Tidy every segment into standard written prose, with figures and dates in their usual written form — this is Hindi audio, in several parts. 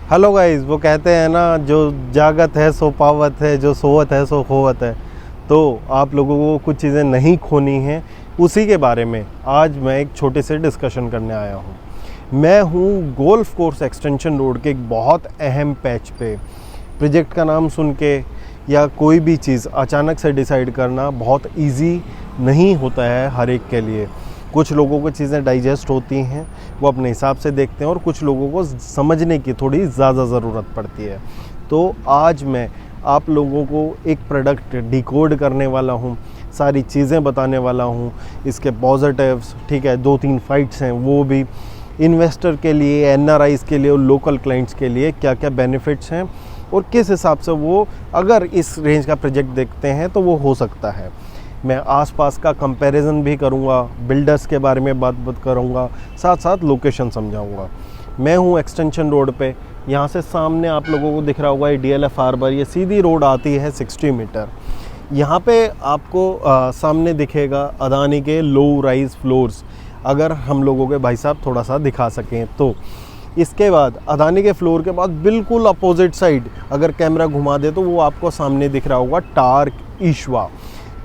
हेलो गाइस, वो कहते हैं ना, जो जागत है सो पावत है, जो सोवत है सो खोवत है। तो आप लोगों को कुछ चीज़ें नहीं खोनी हैं, उसी के बारे में आज मैं एक छोटे से डिस्कशन करने आया हूँ। मैं हूँ गोल्फ कोर्स एक्सटेंशन रोड के एक बहुत अहम पैच पे। प्रोजेक्ट का नाम सुन के या कोई भी चीज़ अचानक से डिसाइड करना बहुत इजी नहीं होता है हर एक के लिए। कुछ लोगों को चीज़ें डाइजेस्ट होती हैं, वो अपने हिसाब से देखते हैं, और कुछ लोगों को समझने की थोड़ी ज़्यादा ज़रूरत पड़ती है। तो आज मैं आप लोगों को एक प्रोडक्ट डिकोड करने वाला हूँ, सारी चीज़ें बताने वाला हूँ, इसके पॉजिटिव्स, ठीक है, 2-3 फाइट्स हैं, वो भी इन्वेस्टर के लिए, एनआरआईज़ के लिए और लोकल क्लाइंट्स के लिए क्या क्या बेनिफिट्स हैं और किस हिसाब से वो अगर इस रेंज का प्रोजेक्ट देखते हैं तो वो हो सकता है। मैं आसपास का कंपैरिजन भी करूंगा, बिल्डर्स के बारे में बात करूंगा, साथ साथ लोकेशन समझाऊंगा। मैं हूं एक्सटेंशन रोड पे। यहाँ से सामने आप लोगों को दिख रहा होगा ये डीएलएफ हार्बर, ये सीधी रोड आती है 60 मीटर। यहाँ पे आपको सामने दिखेगा अदानी के लो राइज फ्लोर्स, अगर हम लोगों के भाई साहब थोड़ा सा दिखा सकें तो। इसके बाद अदानी के फ्लोर के बाद बिल्कुल अपोजिट साइड अगर कैमरा घुमा दे तो वो आपको सामने दिख रहा होगा टार्क ईश्वा।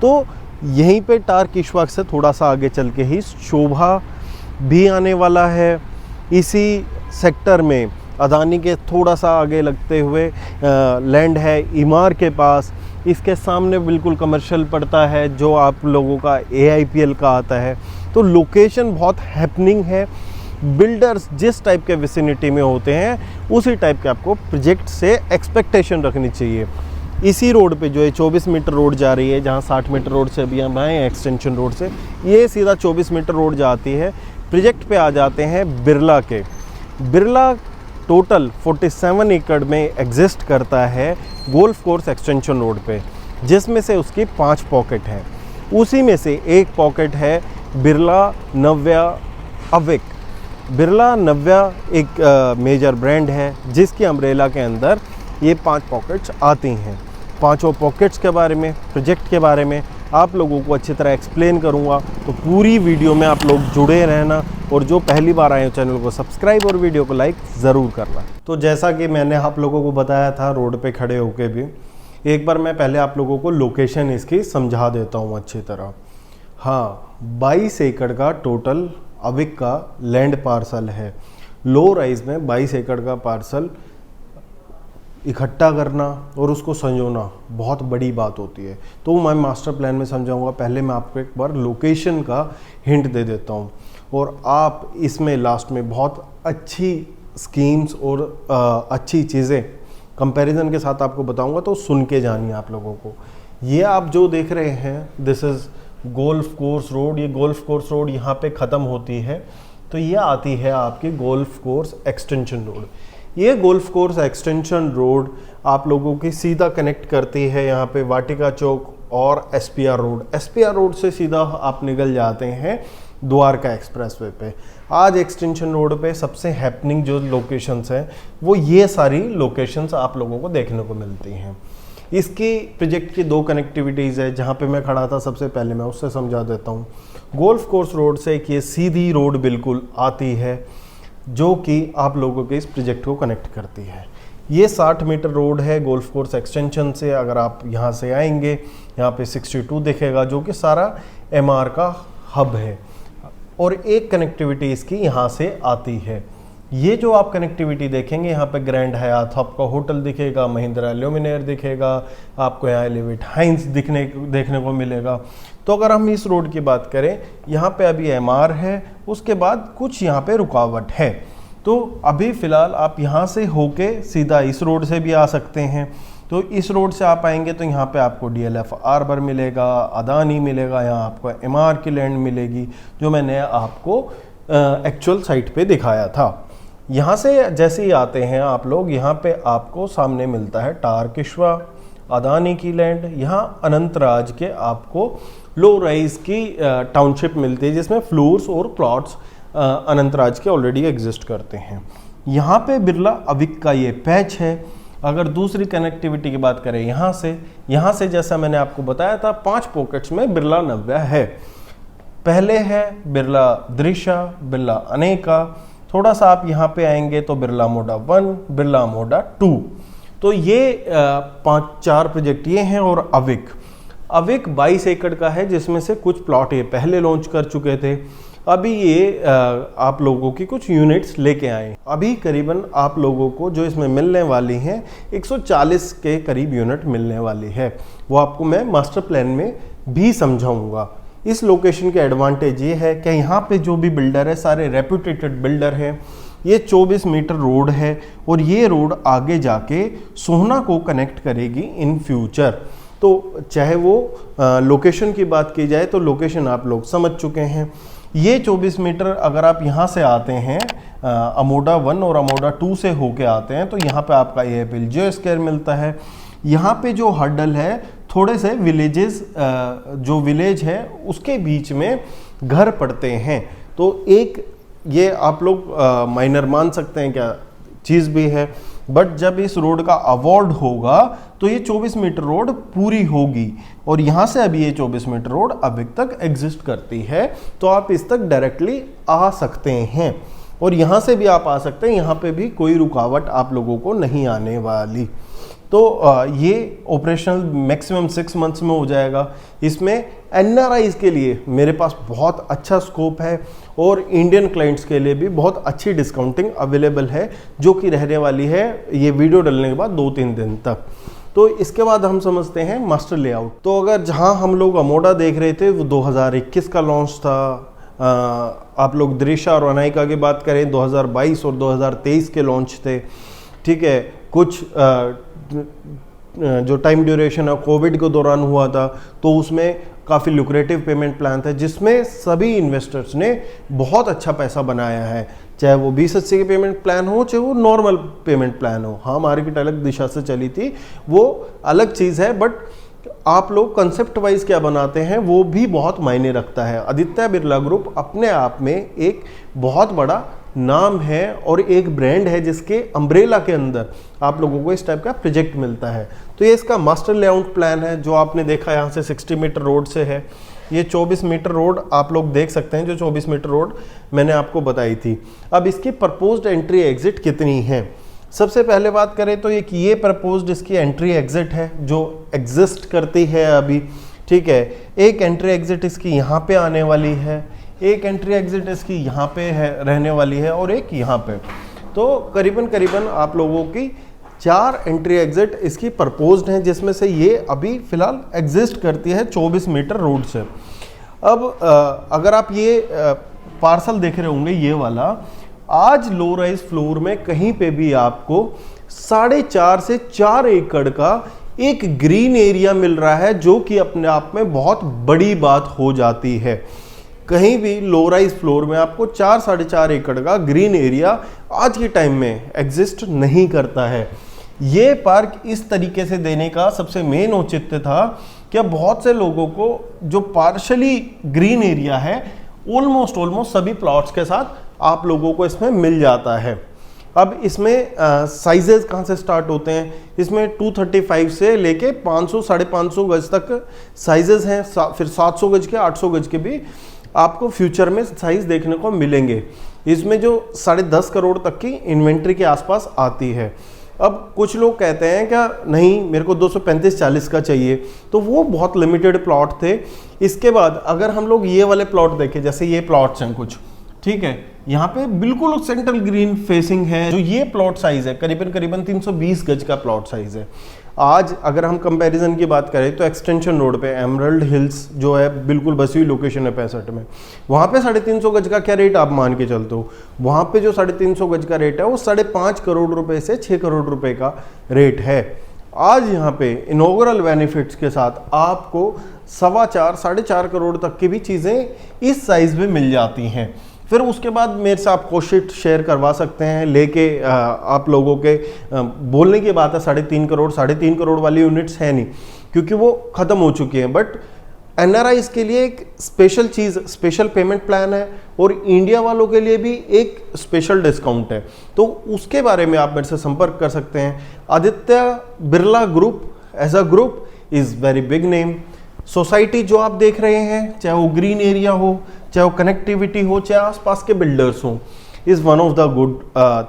तो यहीं पे टार्क ईश्वा से थोड़ा सा आगे चल के ही शोभा भी आने वाला है। इसी सेक्टर में अदानी के थोड़ा सा आगे लगते हुए लैंड है इमार के पास। इसके सामने बिल्कुल कमर्शियल पड़ता है जो आप लोगों का AIPL का आता है। तो लोकेशन बहुत हैपनिंग है। बिल्डर्स जिस टाइप के विसिनिटी में होते हैं उसी टाइप के आपको प्रोजेक्ट से एक्सपेक्टेशन रखनी चाहिए। इसी रोड पे जो है 24 मीटर रोड जा रही है, जहाँ 60 मीटर रोड से अभी हम आए एक्सटेंशन रोड से, ये सीधा 24 मीटर रोड जाती है। प्रोजेक्ट पे आ जाते हैं बिरला के। बिरला टोटल 47 एकड़ में एग्जिस्ट करता है गोल्फ कोर्स एक्सटेंशन रोड पे, जिसमें से उसकी 5 पॉकेट हैं। उसी में से एक पॉकेट है बिरला नव्या अविक। बिरला नव्या एक मेजर ब्रांड है जिसकी अम्ब्रेला के अंदर ये 5 पॉकेट्स आती हैं। पांचों पॉकेट्स के बारे में, प्रोजेक्ट के बारे में आप लोगों को अच्छी तरह एक्सप्लेन करूंगा। तो पूरी वीडियो में आप लोग जुड़े रहना, और जो पहली बार आए हो चैनल को सब्सक्राइब और वीडियो को लाइक ज़रूर करना। तो जैसा कि मैंने आप लोगों को बताया था रोड पे खड़े होके भी, एक बार मैं पहले आप लोगों को लोकेशन इसकी समझा देता हूँ अच्छी तरह। हाँ, 22 एकड़ का टोटल अविक का लैंड पार्सल है। लो राइज में 22 एकड़ का पार्सल इकट्ठा करना और उसको संजोना बहुत बड़ी बात होती है। तो मैं मास्टर प्लान में समझाऊंगा। पहले मैं आपको एक बार लोकेशन का हिंट दे देता हूँ, और आप इसमें लास्ट में बहुत अच्छी स्कीम्स और अच्छी चीज़ें कंपैरिजन के साथ आपको बताऊंगा, तो सुन के जानिए आप लोगों को। ये आप जो देख रहे हैं, this is golf course road. ये गोल्फ कोर्स रोड यहाँ पे ख़त्म होती है, तो ये आती है आपकी गोल्फ कोर्स एक्सटेंशन रोड। ये गोल्फ कोर्स एक्सटेंशन रोड आप लोगों की सीधा कनेक्ट करती है यहाँ पे वाटिका चौक और SPR रोड। SPR रोड से सीधा आप निकल जाते हैं द्वारका एक्सप्रेसवे पे। आज एक्सटेंशन रोड पे सबसे हैपनिंग जो लोकेशंस हैं वो ये सारी लोकेशंस आप लोगों को देखने को मिलती हैं। इसकी प्रोजेक्ट की 2 कनेक्टिविटीज़ है। जहाँ पे मैं खड़ा था सबसे पहले मैं उससे समझा देता हूँ। गोल्फ कोर्स रोड से एक ये सीधी रोड बिल्कुल आती है जो कि आप लोगों के इस प्रोजेक्ट को कनेक्ट करती है। ये 60 मीटर रोड है गोल्फ कोर्स एक्सटेंशन से। अगर आप यहाँ से आएंगे, यहाँ पे 62 दिखेगा जो कि सारा MR का हब है, और एक कनेक्टिविटी इसकी यहाँ से आती है। ये जो आप कनेक्टिविटी देखेंगे, यहाँ पे ग्रैंड हयात आपका होटल दिखेगा, महिंद्रा ल्यूमिनेयर दिखेगा, आपको यहाँ एलिवेट हाइंस देखने को मिलेगा। तो अगर हम इस रोड की बात करें, यहाँ पे अभी MR है, उसके बाद कुछ यहाँ पे रुकावट है। तो अभी फ़िलहाल आप यहाँ से होके सीधा इस रोड से भी आ सकते हैं। तो इस रोड से आप आएंगे तो यहाँ पे आपको DLF हार्बर मिलेगा, अदानी मिलेगा, यहाँ आपको MR की लैंड मिलेगी जो मैंने आपको एक्चुअल साइट पे दिखाया था। यहाँ से जैसे ही आते हैं आप लोग, यहाँ पे आपको सामने मिलता है टार्किश्वा, अदानी की लैंड। यहाँ अनंतराज के आपको लो राइज की टाउनशिप मिलती है जिसमें फ्लोर्स और प्लॉट्स अनंतराज के ऑलरेडी एग्जिस्ट करते हैं। यहाँ पे बिरला अविक का ये पैच है। अगर दूसरी कनेक्टिविटी की बात करें, यहाँ से जैसा मैंने आपको बताया था 5 पॉकेट्स में बिरला नव्या है। पहले है बिरला दृश्य, बिरला अनेका, थोड़ा सा आप यहाँ पे आएंगे तो बिरला मोडा 1, बिरला मोडा 2। तो ये 5-4 प्रोजेक्ट ये हैं। और अविक 22 एकड़ का है, जिसमें से कुछ प्लॉट ये पहले लॉन्च कर चुके थे। अभी ये आप लोगों की कुछ यूनिट्स लेके आए। अभी करीबन आप लोगों को जो इसमें मिलने वाली हैं 140 के करीब यूनिट मिलने वाली है। वो आपको मैं मास्टर प्लान में भी समझाऊंगा। इस लोकेशन के एडवांटेज ये है कि यहाँ पे जो भी बिल्डर है सारे रेप्यूटेटेड बिल्डर हैं। ये 24 मीटर रोड है और ये रोड आगे जाके सोहना को कनेक्ट करेगी इन फ्यूचर। तो चाहे वो लोकेशन की बात की जाए तो लोकेशन आप लोग समझ चुके हैं। ये 24 मीटर अगर आप यहाँ से आते हैं अमोडा 1 और अमोडा 2 से होके आते हैं तो यहाँ पे आपका ये पिलजियो स्क्वायर मिलता है। यहाँ पे जो हर्डल है थोड़े से विलेजेस जो विलेज है उसके बीच में घर पड़ते हैं। तो एक ये आप लोग माइनर मान सकते हैं क्या चीज़ भी है, बट जब इस रोड का अवार्ड होगा तो ये 24 मीटर रोड पूरी होगी। और यहाँ से अभी ये 24 मीटर रोड अभी तक एग्जिस्ट करती है, तो आप इस तक डायरेक्टली आ सकते हैं और यहाँ से भी आप आ सकते हैं। यहाँ पे भी कोई रुकावट आप लोगों को नहीं आने वाली। तो ये ऑपरेशनल मैक्सिमम 6 मंथ्स में हो जाएगा। इसमें एनआरआईज के लिए मेरे पास बहुत अच्छा स्कोप है और इंडियन क्लाइंट्स के लिए भी बहुत अच्छी डिस्काउंटिंग अवेलेबल है, जो कि रहने वाली है ये वीडियो डलने के बाद 2-3 दिन तक। तो इसके बाद हम समझते हैं मास्टर लेआउट। तो अगर जहां हम लोग अमोडा देख रहे थे वो 2021 का लॉन्च था। आप लोग दृश्या और अनायका की बात करें 2022 और 2023 के लॉन्च थे। ठीक है, कुछ जो टाइम ड्यूरेशन है कोविड के दौरान हुआ था, तो उसमें काफ़ी लुक्रेटिव पेमेंट प्लान था जिसमें सभी इन्वेस्टर्स ने बहुत अच्छा पैसा बनाया है। चाहे वो 2080 के पेमेंट प्लान हो, चाहे वो नॉर्मल पेमेंट प्लान हो। हाँ, मार्केट अलग दिशा से चली थी, वो अलग चीज़ है, बट आप लोग कंसेप्ट वाइज क्या बनाते हैं वो भी बहुत मायने रखता है। आदित्य बिरला ग्रुप अपने आप में एक बहुत बड़ा नाम है और एक ब्रांड है जिसके अम्ब्रेला के अंदर आप लोगों को इस टाइप का प्रोजेक्ट मिलता है। तो ये इसका मास्टर लेआउट प्लान है जो आपने देखा यहाँ से 60 मीटर रोड से है। ये 24 मीटर रोड आप लोग देख सकते हैं, जो 24 मीटर रोड मैंने आपको बताई थी। अब इसकी प्रपोज्ड एंट्री एग्जिट कितनी है, सबसे पहले बात करें तो ये प्रपोज्ड इसकी एंट्री एग्जिट है जो एग्जिस्ट करती है अभी। ठीक है, एक एंट्री एग्जिट इसकी यहाँ पे आने वाली है, एक एंट्री एग्जिट इसकी यहाँ पे है रहने वाली है और एक यहाँ पे। तो करीबन आप लोगों की 4 एंट्री एग्जिट इसकी प्रपोज्ड हैं, जिसमें से ये अभी फिलहाल एग्जिस्ट करती है 24 मीटर रोड से। अब अगर आप ये पार्सल देख रहे होंगे ये वाला, आज लो राइज फ्लोर में कहीं पे भी आपको 4.5 से 4 एकड़ का एक ग्रीन एरिया मिल रहा है, जो कि अपने आप में बहुत बड़ी बात हो जाती है। कहीं भी लो राइज फ्लोर में आपको 4-4.5 एकड़ का ग्रीन एरिया आज के टाइम में एग्जिस्ट नहीं करता है। ये पार्क इस तरीके से देने का सबसे मेन औचित्य था कि बहुत से लोगों को जो पार्शली ग्रीन एरिया है ऑलमोस्ट सभी प्लॉट्स के साथ आप लोगों को इसमें मिल जाता है। अब इसमें साइजेस कहाँ से स्टार्ट होते हैं, इसमें 235 से लेके 500-550 गज तक साइजेस हैं, फिर 700 गज के 800 गज के भी आपको फ्यूचर में साइज देखने को मिलेंगे। इसमें जो 10.5 करोड़ तक की इन्वेंट्री के आसपास आती है। अब कुछ लोग कहते हैं क्या नहीं मेरे को 235-40 का चाहिए, तो वो बहुत लिमिटेड प्लॉट थे। इसके बाद अगर हम लोग ये वाले प्लॉट देखें, जैसे ये प्लॉट्स हैं कुछ, ठीक है, यहाँ पे बिल्कुल सेंट्रल ग्रीन फेसिंग है। जो ये प्लॉट साइज है करीबन 320 गज का प्लॉट साइज है। आज अगर हम कंपैरिजन की बात करें तो एक्सटेंशन रोड पे एमरल्ड हिल्स जो है बिल्कुल बसी हुई लोकेशन है 65 में, वहाँ पे 350 गज का क्या रेट आप मान के चलते हो, वहाँ पे जो 350 गज का रेट है वो 5.5 करोड़ रुपए से 6 करोड़ रुपए का रेट है। आज यहाँ पे इनॉग्रल बेनिफिट्स के साथ आपको 4.25-4.5 करोड़ तक की भी चीज़ें इस साइज में मिल जाती हैं। फिर उसके बाद मेरे से आप कोशिश शेयर करवा सकते हैं लेके आप लोगों के बोलने की बात है 3.5 करोड़ वाली यूनिट्स है नहीं, क्योंकि वो ख़त्म हो चुकी हैं। बट एनआरआईज के लिए एक स्पेशल चीज़, स्पेशल पेमेंट प्लान है और इंडिया वालों के लिए भी एक स्पेशल डिस्काउंट है, तो उसके बारे में आप मेरे से संपर्क कर सकते हैं। Aditya Birla group as a group is very big name. Society जो आप देख रहे हैं, चाहे वो ग्रीन एरिया हो, चाहे वो कनेक्टिविटी हो, चाहे आसपास के बिल्डर्स हों, is one of the good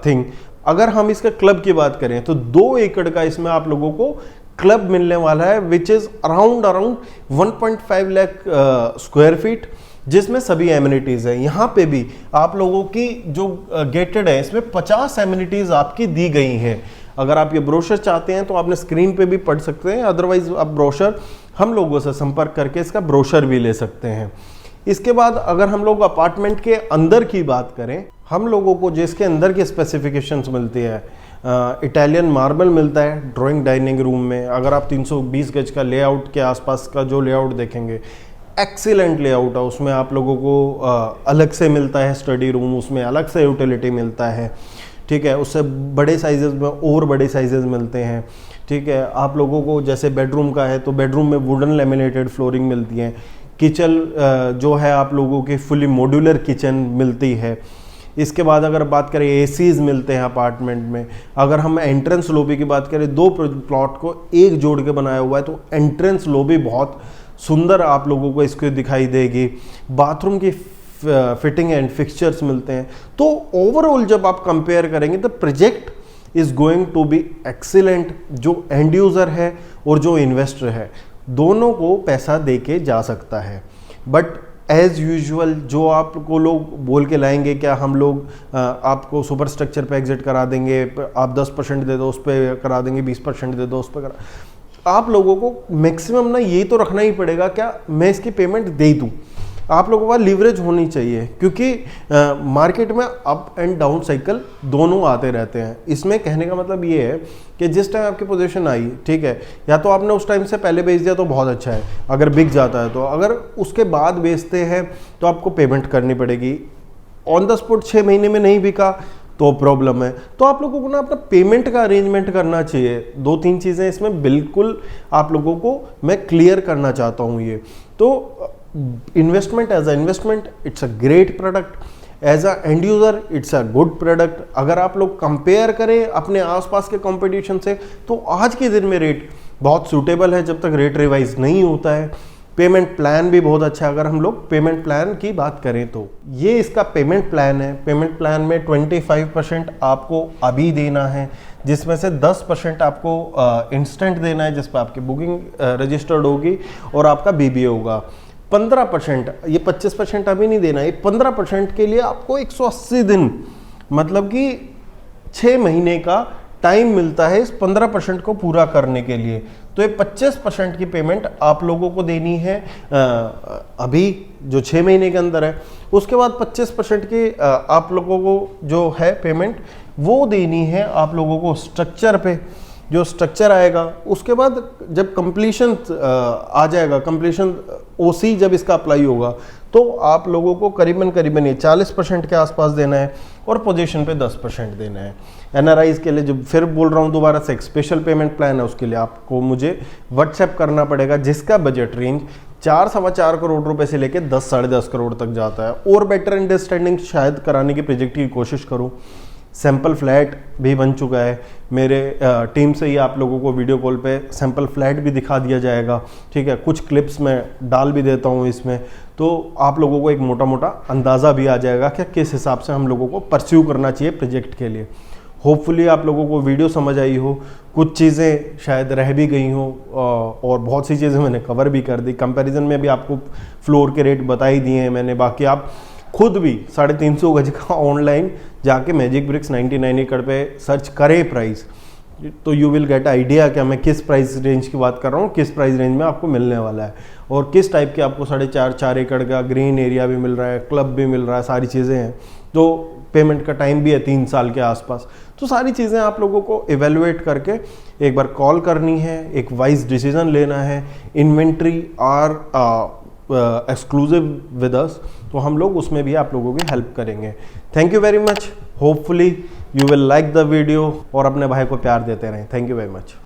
thing. अगर हम इसका क्लब की बात करें तो 2 एकड़ का इसमें आप लोगों को क्लब मिलने वाला है, which is around 1.5 lakh square feet, जिसमें सभी एमिनिटीज़ हैं। यहाँ पे भी आप लोगों की जो गेटेड है इसमें 50 एमिनिटीज़ आपकी दी गई हैं। अगर आप ये ब्रोशर चाहते हैं तो आपने स्क्रीन पे भी पढ़ सकते हैं, अदरवाइज आप ब्रोशर हम लोगों से संपर्क करके इसका ब्रोशर भी ले सकते हैं। इसके बाद अगर हम लोग अपार्टमेंट के अंदर की बात करें, हम लोगों को जिसके अंदर की स्पेसिफिकेशंस मिलती है, इटालियन मार्बल मिलता है ड्राइंग डाइनिंग रूम में। अगर आप 320 गज का लेआउट के आसपास का जो लेआउट देखेंगे, एक्सीलेंट लेआउट है। उसमें आप लोगों को अलग से मिलता है स्टडी रूम, उसमें अलग से यूटिलिटी मिलता है, ठीक है। उससे बड़े साइजेस में और बड़े साइजेस मिलते हैं, ठीक है। आप लोगों को जैसे बेडरूम का है तो बेडरूम में वुडन लेमिनेटेड फ्लोरिंग मिलती है। किचन जो है आप लोगों की फुली मॉड्यूलर किचन मिलती है। इसके बाद अगर बात करें एसीज मिलते हैं अपार्टमेंट में। अगर हम एंट्रेंस लॉबी की बात करें, 2 प्लॉट को एक जोड़ के बनाया हुआ है, तो एंट्रेंस लॉबी बहुत सुंदर आप लोगों को इसको दिखाई देगी। बाथरूम की फिटिंग एंड फिक्सचर्स मिलते हैं। तो ओवरऑल जब आप कंपेयर करेंगे तो project is going to be excellent. जो एंड यूज़र है और जो इन्वेस्टर है, दोनों को पैसा दे के जा सकता है। बट एज यूजुअल जो आपको लोग बोल के लाएंगे, क्या हम लोग आपको सुपर स्ट्रक्चर पे एग्जिट करा देंगे, आप 10% दे दो उस पर करा देंगे, 20% दे दो उस पर करा। आप लोगों को मैक्सिमम ना ये तो रखना ही पड़ेगा, क्या मैं इसकी पेमेंट दे दूँ। आप लोगों का लीवरेज होनी चाहिए, क्योंकि मार्केट में अप एंड डाउन साइकिल दोनों आते रहते हैं। इसमें कहने का मतलब ये है कि जिस टाइम आपकी पोजीशन आई, ठीक है, या तो आपने उस टाइम से पहले बेच दिया तो बहुत अच्छा है, अगर बिक जाता है तो। अगर उसके बाद बेचते हैं तो आपको पेमेंट करनी पड़ेगी। ऑन द स्पॉट 6 महीने में नहीं बिका तो प्रॉब्लम है। तो आप लोगों को ना अपना पेमेंट का अरेंजमेंट करना चाहिए। 2-3 चीज़ें इसमें बिल्कुल आप लोगों को मैं क्लियर करना चाहता हूँ। ये तो investment as a investment it's a great product, as a end user it's a good product. अगर आप लोग कंपेयर करें अपने आसपास के कंपटीशन से, तो आज के दिन में रेट बहुत सूटेबल है जब तक रेट रिवाइज नहीं होता है। पेमेंट प्लान भी बहुत अच्छा है। अगर हम लोग पेमेंट प्लान की बात करें तो ये इसका पेमेंट प्लान है। पेमेंट प्लान में 25% आपको अभी देना है, जिसमें से 10% आपको इंस्टेंट देना है, जिस पर आपकी बुकिंग रजिस्टर्ड होगी और आपका BBA होगा। 15%, ये 25% अभी नहीं देना है, 15% के लिए आपको 180 दिन मतलब कि 6 महीने का टाइम मिलता है इस 15% को पूरा करने के लिए। तो ये 25% की पेमेंट आप लोगों को देनी है अभी जो 6 महीने के अंदर है। उसके बाद 25% की आप लोगों को जो है पेमेंट वो देनी है आप लोगों को स्ट्रक्चर पे, जो स्ट्रक्चर आएगा। उसके बाद जब कंप्लीशन आ जाएगा, कंप्लीशन OC जब इसका अप्लाई होगा, तो आप लोगों को करीबन ये 40% के आसपास देना है और पोजीशन पे 10% देना है। NRIs के लिए, जो फिर बोल रहा हूँ दोबारा से, एक स्पेशल पेमेंट प्लान है, उसके लिए आपको मुझे व्हाट्सएप करना पड़ेगा, जिसका बजट रेंज 4-4.25 करोड़ रुपए से लेकर 10-10.5 करोड़ तक जाता है। और बेटर अंडरस्टैंडिंग शायद कराने की प्रोजेक्ट की कोशिश करूँ। सैंपल फ्लैट भी बन चुका है मेरे टीम से ही, आप लोगों को वीडियो कॉल पे सैंपल फ्लैट भी दिखा दिया जाएगा, ठीक है। कुछ क्लिप्स मैं डाल भी देता हूँ इसमें, तो आप लोगों को एक मोटा अंदाज़ा भी आ जाएगा कि किस हिसाब से हम लोगों को परस्यू करना चाहिए प्रोजेक्ट के लिए। होपफुली आप लोगों को वीडियो समझ आई हो, कुछ चीज़ें शायद रह भी गई हो और बहुत सी चीज़ें मैंने कवर भी कर दी। कंपैरिजन में भी आपको फ्लोर के रेट बता ही दिए हैं मैंने। बाकी आप खुद भी 350 गज का ऑनलाइन जाके मैजिक ब्रिक्स 99 एकड़ पे सर्च करें प्राइस, तो यू विल गेट आइडिया कि मैं किस प्राइस रेंज की बात कर रहा हूँ, किस प्राइस रेंज में आपको मिलने वाला है और किस टाइप के आपको 4.5 एकड़ का ग्रीन एरिया भी मिल रहा है, क्लब भी मिल रहा है, सारी चीज़ें हैं। तो पेमेंट का टाइम भी है 3 साल के आसपास। तो सारी चीज़ें आप लोगों को इवेलुएट करके एक बार कॉल करनी है, एक वाइज डिसीजन लेना है। Inventory are exclusive with us, तो हम लोग उसमें भी आप लोगों की हेल्प करेंगे। Thank you very much. Hopefully you will like the video और अपने भाई को प्यार देते रहें। Thank you very much.